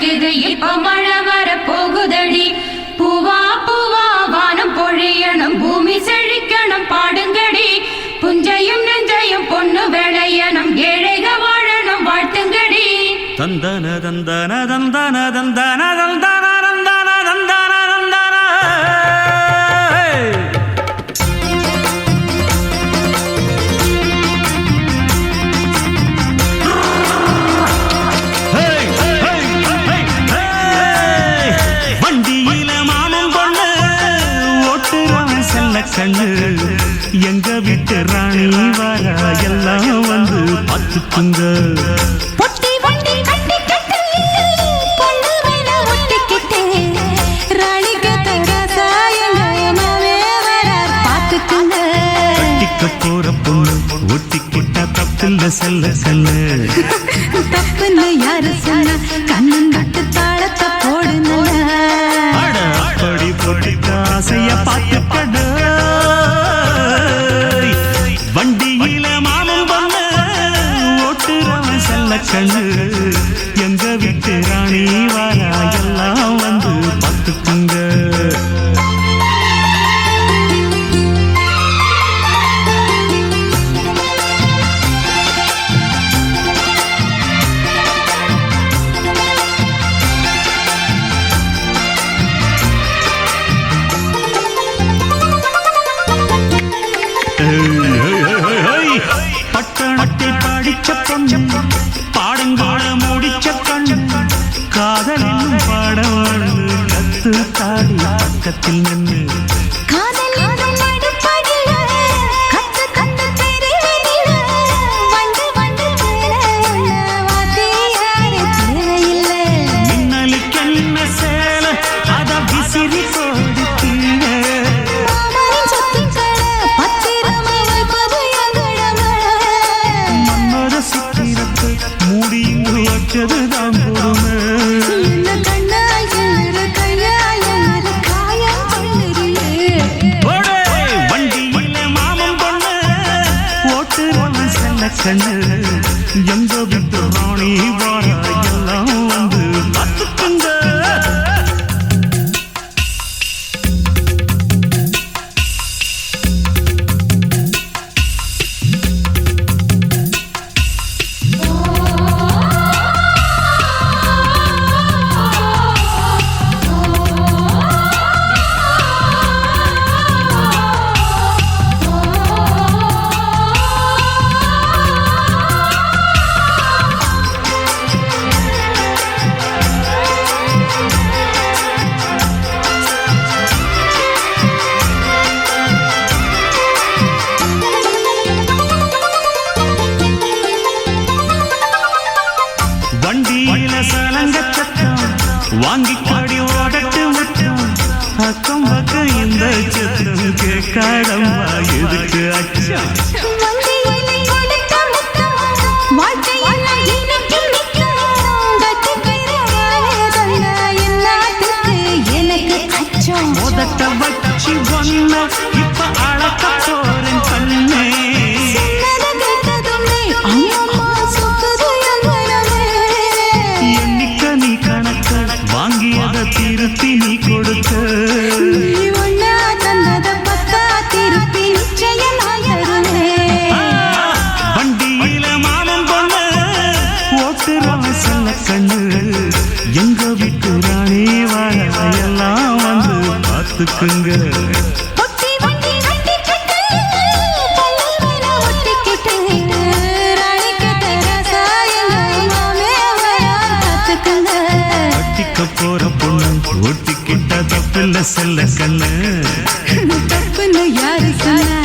அடிக்குது இப்ப மழை வர போகுதடி. பூவா பூவா வானம் பொழியணும் பூமி செழிக்கணும் பாடுங்கடி. புஞ்சையும் நெஞ்சையும் பொண்ணு விளையணும் ஏழைக வாழணும் வாழ்த்துங்கடி. தந்தன தந்தன தந்தன தந்தன தந்தன தந்தன தந்தன தந்தன. வண்டியில மாமன் பொண்ணு ஓட்டுறவன் செல்ல கண்ணு எங்க வீட்டு ராணி வாரா எல்லாம் வந்து பார்த்துக்குங்க. போற பொண்ணு ஒட்டிக்கிட்டா தப்பில்ல செல்ல செல்லு. தப்புன்னு யாரு சொன்ன கண்ணன் கட்டு தாளத்தை போடுங்க. அப்படி போட்டுக்க ஆசைய பார்த்துக்கட. வண்டியில மாமன் பொண்ணு ஓட்டுறவன் செல்ல கண்ணு எங்க வீட்டு ராணி வாரா எல்லாம் வந்து பார்த்துக்குங்க. பட்டணத்தில் படிச்ச பொண்ணு பாடங்கால முடிச்ச கண்ணு காதலின் பாடம் கத்து தாடி பக்கத்தில் நின்று கண்ணு எங்க விட்டு ராணி வாரா எல்லாம் வந்து பார்த்துக்குங்க. வண்டியில சலங்க சத்தம் வாங்கி காடி ஓடட்டு முட்டம் அக்கம் பக்கம் இந்த சத்தம் கேட்காதம்மா எதுக்கு அச்சம். முதட்ட வச்சு ஒன்ன இப்ப அழக்க போறேன் கண்ணே. எண்ணிக்க நீ கணக்க வாங்கியத திருப்பி நீ கொடுக்க. வண்டியில மாமன் பொண்ணு ஓட்டுறவன் செல்ல கண்ணு எங்க வீட்டு ராணி வாழ எல்லாம் வந்து பார்த்துக்குங்க. போற பொண்ணு ஒட்டிக்கிட்ட தப்பில்ல செல்ல கண்ணு. தப்புன்னு யாரு சொன்ன